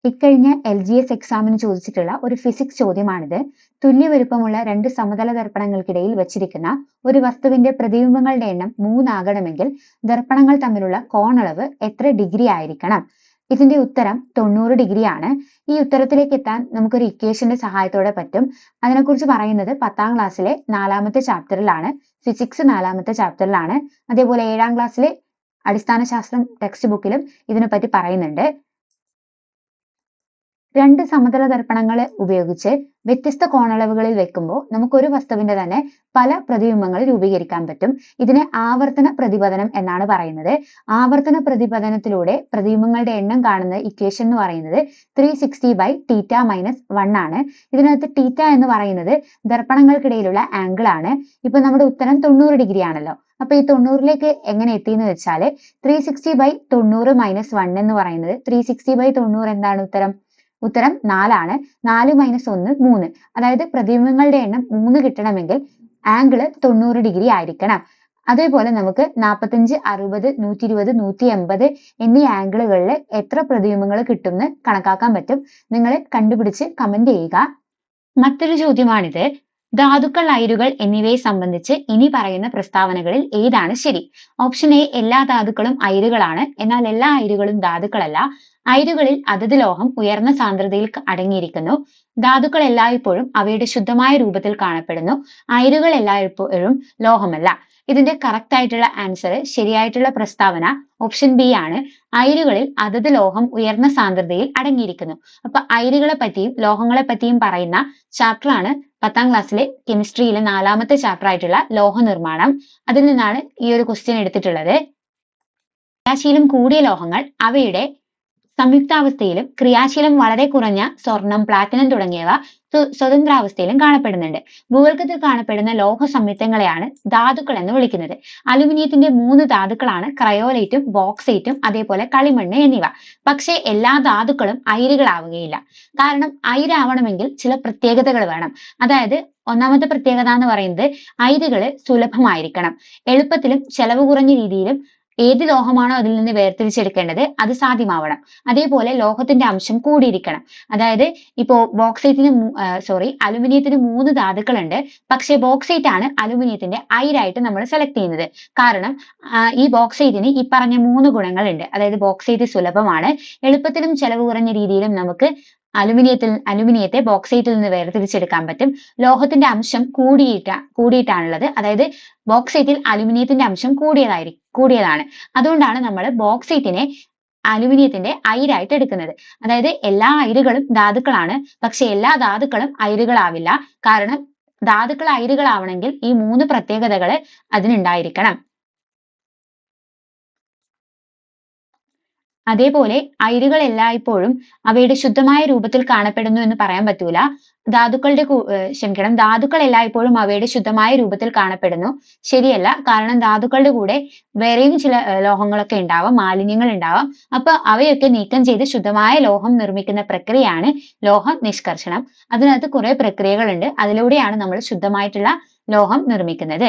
ഇക്കഴിഞ്ഞ LGS എക്സാമിന് ചോദിച്ചിട്ടുള്ള ഒരു ഫിസിക്സ് ചോദ്യമാണിത്. തുല്യ വലുപ്പമുള്ള രണ്ട് സമതല ദർപ്പണങ്ങൾക്കിടയിൽ വച്ചിരിക്കുന്ന ഒരു വസ്തുവിന്റെ പ്രതിബിംബങ്ങളുടെ എണ്ണം 3 ആകണമെങ്കിൽ ദർപ്പണങ്ങൾ തമ്മിലുള്ള കോണളവ് എത്ര ഡിഗ്രി ആയിരിക്കണം? ഇതിന്റെ ഉത്തരം 90 ഡിഗ്രി ആണ്. ഈ ഉത്തരത്തിലേക്ക് എത്താൻ നമുക്കൊരു ഇക്വേഷന്റെ സഹായത്തോടെ പറ്റും. അതിനെക്കുറിച്ച് പറയുന്നത് 10ാം ക്ലാസ്സിലെ 4ാമത്തെ ചാപ്റ്ററിലാണ്, ഫിസിക്സ് 4ാമത്തെ ചാപ്റ്ററിലാണ്. അതേപോലെ 7ാം ക്ലാസ്സിലെ അടിസ്ഥാന ശാസ്ത്രം ടെക്സ്റ്റ് ബുക്കിലും ഇതിനെപ്പറ്റി പറയുന്നുണ്ട്. രണ്ട് സമതല ദർപ്പണങ്ങൾ ഉപയോഗിച്ച് വ്യത്യസ്ത കോണളവുകളിൽ വെക്കുമ്പോൾ നമുക്ക് ഒരു വസ്തുവിന്റെ തന്നെ പല പ്രതിബിംബങ്ങൾ രൂപീകരിക്കാൻ പറ്റും. ഇതിനെ ആവർത്തന പ്രതിപതനം എന്നാണ് പറയുന്നത്. ആവർത്തന പ്രതിപതനത്തിലൂടെ പ്രതിബിംബങ്ങളുടെ എണ്ണം കാണുന്ന ഇക്വേഷൻ എന്ന് പറയുന്നത് 360/θ-1 ആണ്. ഇതിനകത്ത് θ എന്ന് പറയുന്നത് ദർപ്പണങ്ങൾക്കിടയിലുള്ള ആംഗിൾ ആണ്. ഇപ്പൊ നമ്മുടെ ഉത്തരം 90 ഡിഗ്രി ആണല്ലോ. അപ്പൊ ഈ 90ലേക്ക് എങ്ങനെ എത്തിയെന്ന് വെച്ചാല് 360/90 - 1 എന്ന് പറയുന്നത് 360/90 എന്താണ് ഉത്തരം 4 ആണ്. 4 - 1 3. അതായത് പ്രതിബിംബങ്ങളുടെ എണ്ണം 3 കിട്ടണമെങ്കിൽ ആംഗിൾ 90 ഡിഗ്രി ആയിരിക്കണം. അതേപോലെ നമുക്ക് 45, 60, 120, 180 എന്നീ ആംഗിളുകളിൽ എത്ര പ്രതിബിംബങ്ങൾ കിട്ടുമെന്ന് കണക്കാക്കാൻ പറ്റും. നിങ്ങൾ കണ്ടുപിടിച്ച് കമന്റ് ചെയ്യുക. മറ്റൊരു ചോദ്യമാണിത്. ധാതുക്കൾ, അയിരുകൾ എന്നിവയെ സംബന്ധിച്ച് ഇനി പറയുന്ന പ്രസ്താവനകളിൽ ഏതാണ് ശരി? ഓപ്ഷൻ എ, എല്ലാ ധാതുക്കളും അയിരുകളാണ്, എന്നാൽ എല്ലാ അയിരുകളും ധാതുക്കളല്ല. അയിരുകളിൽ അതത് ലോഹം ഉയർന്ന സാന്ദ്രതയിൽ അടങ്ങിയിരിക്കുന്നു. ധാതുക്കൾ എല്ലായ്പ്പോഴും അവയുടെ ശുദ്ധമായ രൂപത്തിൽ കാണപ്പെടുന്നു. അയിരുകൾ എല്ലായ്പ്പോഴും ലോഹമല്ല. ഇതിന്റെ കറക്റ്റ് ആയിട്ടുള്ള ആൻസർ, ശരിയായിട്ടുള്ള പ്രസ്താവന ഓപ്ഷൻ ബി ആണ്. അയിരുകളിൽ അതത് ലോഹം ഉയർന്ന സാന്ദ്രതയിൽ അടങ്ങിയിരിക്കുന്നു. അപ്പൊ അയിരുകളെ പറ്റിയും ലോഹങ്ങളെ പറ്റിയും പറയുന്ന ചാപ്റ്റർ ആണ് 10ാം ക്ലാസ്സിലെ കെമിസ്ട്രിയിലെ 4ാമത്തെ ചാപ്റ്റർ ആയിട്ടുള്ള ലോഹ നിർമ്മാണം. അതിൽ നിന്നാണ് ഈ ഒരു ക്വസ്റ്റ്യൻ എടുത്തിട്ടുള്ളത്. ക്രിയാശീലം കൂടിയ ലോഹങ്ങൾ അവയുടെ സംയുക്താവസ്ഥയിലും ക്രിയാശീലം വളരെ കുറഞ്ഞ സ്വർണം, പ്ലാറ്റിനം തുടങ്ങിയവ സ്വതന്ത്രാവസ്ഥയിലും കാണപ്പെടുന്നുണ്ട്. ഭൂവൽക്കത്തിൽ കാണപ്പെടുന്ന ലോഹ സംയുക്തങ്ങളെയാണ് ധാതുക്കൾ എന്ന് വിളിക്കുന്നത്. അലുമിനിയത്തിന്റെ 3 ധാതുക്കളാണ് ക്രയോലൈറ്റും, ബോക്സൈറ്റും, അതേപോലെ കളിമണ്ണ് എന്നിവ. പക്ഷേ എല്ലാ ധാതുക്കളും അയിരുകളാവുകയില്ല. കാരണം അയിരാവണമെങ്കിൽ ചില പ്രത്യേകതകൾ വേണം. അതായത് ഒന്നാമത്തെ പ്രത്യേകത എന്ന് പറയുന്നത് അയിരുകള് സുലഭമായിരിക്കണം. എളുപ്പത്തിലും ചെലവ് കുറഞ്ഞ രീതിയിലും ഏത് ലോഹമാണോ അതിൽ നിന്ന് വേർതിരിച്ചെടുക്കേണ്ടത് അത് സാധ്യമാവണം. അതേപോലെ ലോഹത്തിന്റെ അംശം കൂടിയിരിക്കണം. അതായത് ഇപ്പോ അലുമിനിയത്തിന് 3 ധാതുക്കളുണ്ട്. പക്ഷെ ബോക്സൈറ്റ് ആണ് അലുമിനിയത്തിന്റെ അയിരായിട്ട് നമ്മൾ സെലക്ട് ചെയ്യുന്നത്. കാരണം ഈ ബോക്സൈറ്റിന് ഈ പറഞ്ഞ 3 ഗുണങ്ങളുണ്ട്. അതായത് ബോക്സൈറ്റ് സുലഭമാണ്, എളുപ്പത്തിലും ചെലവ് കുറഞ്ഞ രീതിയിലും നമുക്ക് അലുമിനിയത്തെ ബോക്സൈറ്റിൽ നിന്ന് വേർതിരിച്ചെടുക്കാൻ പറ്റും. ലോഹത്തിന്റെ അംശം കൂടിയിട്ടാണുള്ളത്. അതായത് ബോക്സൈറ്റിൽ അലുമിനിയത്തിന്റെ അംശം കൂടിയതാണ്. അതുകൊണ്ടാണ് നമ്മൾ ബോക്സൈറ്റിനെ അലുമിനിയത്തിന്റെ അയിരായിട്ട് എടുക്കുന്നത്. അതായത് എല്ലാ അയിരുകളും ധാതുക്കളാണ്, പക്ഷെ എല്ലാ ധാതുക്കളും അയിരുകളാവില്ല. കാരണം ധാതുക്കൾ അയിരുകളാവണമെങ്കിൽ ഈ 3 പ്രത്യേകതകൾ അതിനുണ്ടായിരിക്കണം. അതേപോലെ അയിരുകൾ എല്ലായ്പ്പോഴും അവയുടെ ശുദ്ധമായ രൂപത്തിൽ കാണപ്പെടുന്നു എന്ന് പറയാൻ പറ്റൂല. ധാതുക്കൾ എല്ലായ്പ്പോഴും അവയുടെ ശുദ്ധമായ രൂപത്തിൽ കാണപ്പെടുന്നു ശരിയല്ല. കാരണം ധാതുക്കളുടെ കൂടെ വേറെയും ചില ലോഹങ്ങളൊക്കെ ഉണ്ടാവാം, മാലിന്യങ്ങൾ ഉണ്ടാവാം. അപ്പൊ അവയൊക്കെ നീക്കം ചെയ്ത് ശുദ്ധമായ ലോഹം നിർമ്മിക്കുന്ന പ്രക്രിയയാണ് ലോഹ നിഷ്കർഷണം. അതിനകത്ത് കുറെ പ്രക്രിയകളുണ്ട്. അതിലൂടെയാണ് നമ്മൾ ശുദ്ധമായിട്ടുള്ള ലോഹം നിർമ്മിക്കുന്നത്.